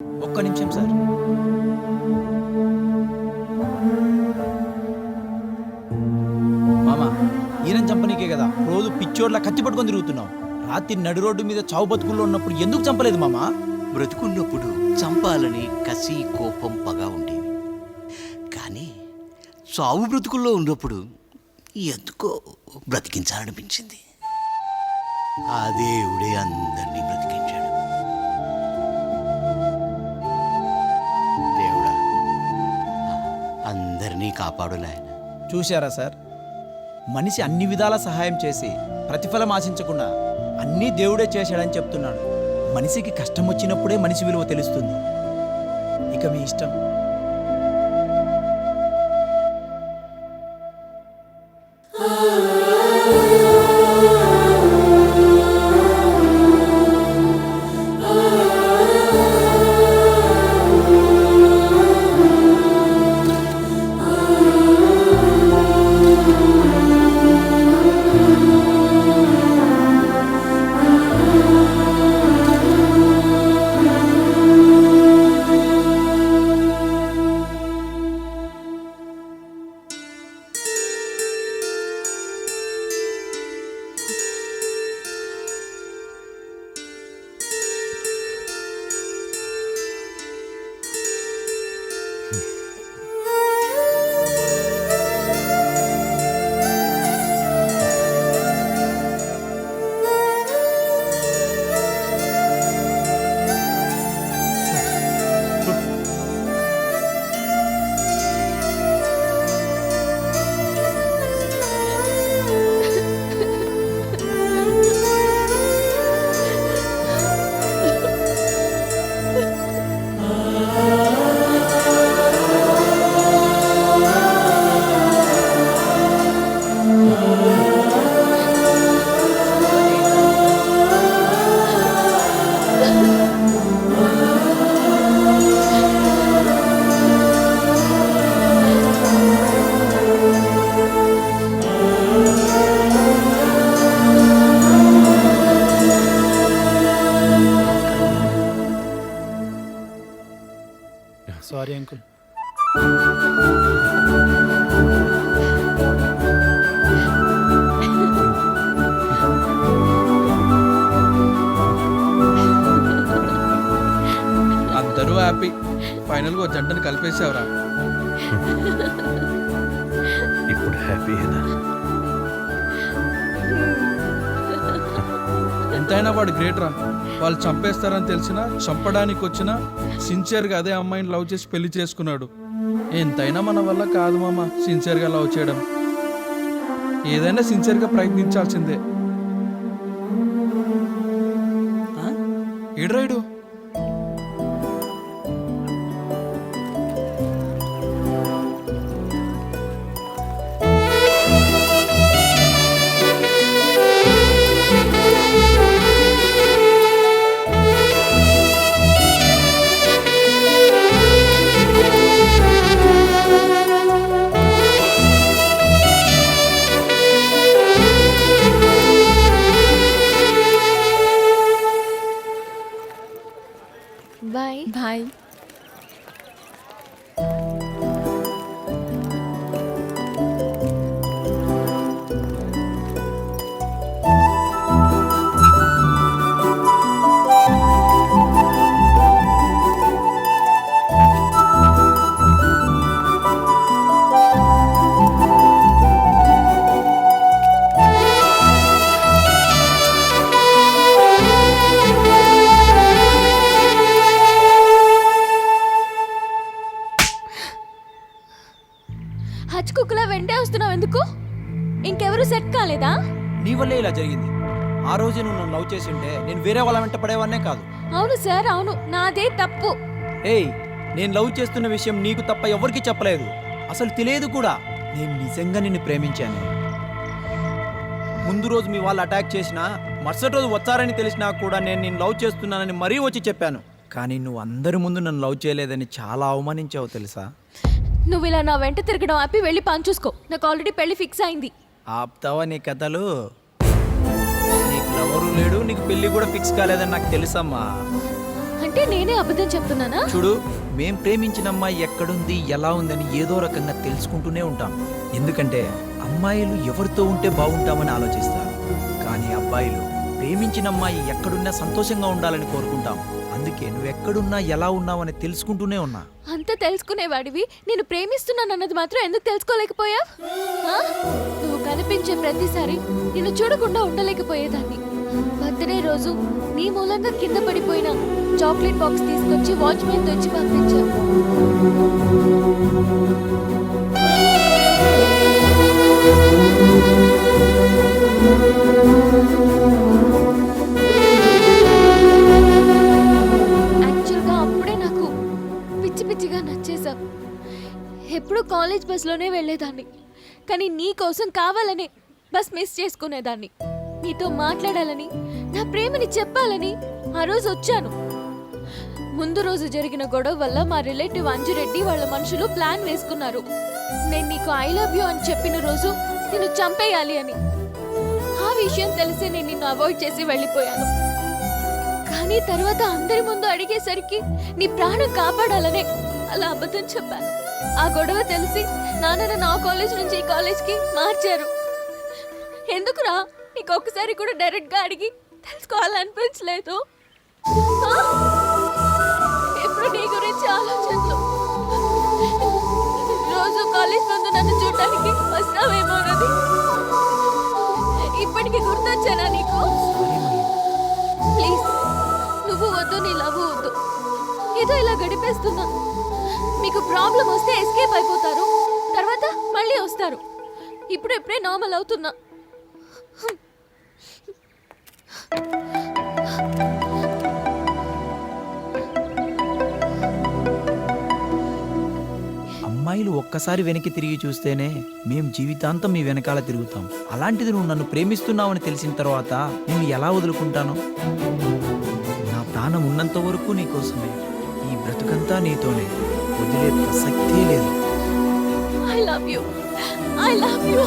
ఒక్క నిమిషం సార్. మామా, ఈయన చంపనీకే కదా రోజు పిచ్చోడ్లా కత్తి పట్టుకొని తిరుగుతున్నావు. రాత్రి నడి రోడ్డు మీద చావు బతుకుల్లో ఉన్నప్పుడు ఎందుకు చంపలేదు మామా? బ్రతుకున్నప్పుడు చంపాలని కసి, కోపం, పగ ఉండేవి. కానీ చావు బ్రతుకుల్లో ఉన్నప్పుడు ఎందుకో బ్రతికించాలనిపించింది. ఆ దేవుడే అందరినీ బ్రతికించాడు. దేవుడా, అందరినీ కాపాడు నాయన. చూశారా సార్, మనిషి అన్ని విధాల సహాయం చేసి ప్రతిఫలం ఆశించకుండా అన్నీ దేవుడే చేశాడని చెప్తున్నాడు. మనిషికి కష్టం వచ్చినప్పుడే మనిషి విలువ తెలుస్తుంది. ఇక మీ ఇష్టం. Sorry uncle. అందరూ హ్యాపీ. ఫైనల్గా ఒక జంటను కలిపేసావురా. ఇప్పుడు హ్యాపీయేనా? ఎంతైనా వాడు గ్రేట్ రా. వాళ్ళు చంపేస్తారని తెలిసినా, చంపడానికి వచ్చినా సిన్సియర్గా అదే అమ్మాయిని లవ్ చేసి పెళ్లి చేసుకున్నాడు. ఎంతైనా మన వల్ల కాదు మామ సిన్సియర్గా లవ్ చేయడం. ఏదైనా సిన్సియర్గా ప్రయత్నించాల్సిందే. ఏడ్రాయుడు బాయ్ బాయ్. హచ్ కుక్కలా వెంటే వస్తున్నావు ఎందుకు? ఇంకెవరు సెట్ కాలేదా? నీ వల్లే ఇలా జరిగింది. ఆ రోజు నువ్వు నన్ను లవ్ చేసి ఉంటే నేను వేరే వాళ్ళ వెంట పడేవాన్నే కాదు. అవును సార్, అవును, నాదే తప్పు. ఏయ్, నేను లవ్ చేస్తున్న విషయం నీకు తప్ప ఎవరికీ చెప్పలేదు. అసలు తెలియదు కూడా. నేను నిజంగా నిన్ను ప్రేమించాను. ముందు రోజు మీ వాళ్ళు అటాక్ చేసినా, మరుసటి రోజు వచ్చారని తెలిసినా కూడా నేను నిన్ను లవ్ చేస్తున్నానని మరీ వచ్చి చెప్పాను. కానీ నువ్వు అందరి ముందు నన్ను లవ్ చేయలేదని చాలా అవమానించావు తెలుసా? నువ్వు ఇలా నా వెంట తిరగడం ఆపి వెళ్ళి పని చూసుకో. నాకు ఆల్రెడీ పెళ్లి ఫిక్స్ అయింది. ఆప్తావా నీ కథలు? నీకు ఎవరు లేడు, నీకు పెళ్లి కూడా ఫిక్స్ కాలేదని నాకు తెలుసమ్మా. అంటే అంటే నేనే అబద్ధం చెప్తున్నానా? చూడు, మేం ప్రేమించిన అమ్మాయి ఎక్కడుంది ఎలా ఉందని ఏదో రకంగా తెలుసుకుంటూనే ఉంటాం. ఎందుకంటే అమ్మాయిలు ఎవరితో ఉంటే బాగుంటామని ఆలోచిస్తారు, కానీ అబ్బాయిలు ప్రేమించిన అమ్మాయి ఎక్కడున్నా సంతోషంగా ఉండాలని కోరుకుంటాం. అందుకే నువ్వు ఎక్కడున్నా ఎలా ఉన్నావని తెలుసుకుంటూనే ఉన్నా. అంత తెలుసుకునేవాడివి నేను ప్రేమిస్తున్నానన్నది మాత్రం ఎందుకు తెలుసుకోలేకపోయా? నువ్వు కనిపించే ప్రతిసారి నిన్ను చూడకుండా ఉండలేకపోయేదాన్ని. బర్త్డే రోజు నీ మూలంగా కింద పడిపోయిన చాక్లెట్ బాక్స్ తీసుకొచ్చి వాచ్మెన్ తెచ్చి పంపించా. యాక్చువల్గా అప్పుడే నాకు పిచ్చి పిచ్చిగా నచ్చేశావు. ఎప్పుడు కాలేజ్ బస్లోనే వెళ్ళేదాన్ని, కానీ నీ కోసం కావాలని బస్ మిస్ చేసుకునేదాన్ని. నీతో మాట్లాడాలని, నా ప్రేమని చెప్పాలని ఆ రోజు వచ్చాను. ముందు రోజు జరిగిన గొడవ వల్ల మా రిలేటివ్ అంజురెడ్డి వాళ్ళ మనుషులు ప్లాన్ వేసుకున్నారు. నేను నీకు ఐ లవ్ యూ అని చెప్పిన రోజు నిన్ను చంపేయాలి అని. ఆ విషయం తెలిసి నేను నిన్ను అవాయిడ్ చేసి వెళ్ళిపోయాను. కానీ తర్వాత అందరి ముందు అడిగేసరికి నీ ప్రాణం కాపాడాలనే అలా అబద్ధం చెప్పాను. ఆ గొడవ తెలిసి నాన్న నా కాలేజ్ నుంచి ఈ కాలేజ్కి మార్చారు. ఎందుకురా నీకు ఒక్కసారి కూడా డైరెక్ట్గా అడిగి తెలుసుకోవాలనిపించలేదు? ఎప్పుడు నీ గురించి ఆలోచనలు. రోజు కాలేజ్ ముందు నన్ను చూడటానికి వస్తావేమోనది ఇప్పటికీ గుర్తొచ్చానా నీకు? ప్లీజ్, నువ్వు వద్దు, నీ లవ్ వద్దు. ఏదో ఇలా గడిపేస్తున్నా. మీకు ప్రాబ్లం వస్తే ఎస్కేప్ అయిపోతారు, తర్వాత మళ్ళీ వస్తారు. ఇప్పుడు ఎప్పుడే నార్మల్ అవుతున్నా. అమ్మాయిలు ఒక్కసారి వెనక్కి తిరిగి చూస్తేనే మేం జీవితాంతం మీ వెనకాల తిరుగుతాం. అలాంటిది నువ్వు నన్ను ప్రేమిస్తున్నావని తెలిసిన తర్వాత నేను ఎలా వదులుకుంటాను? నా ప్రాణం ఉన్నంత వరకు నీకోసమే, ఈ బ్రతుకంతా నీతోనే, వదిలే ప్రసక్తే లేదు. I love you, I love you.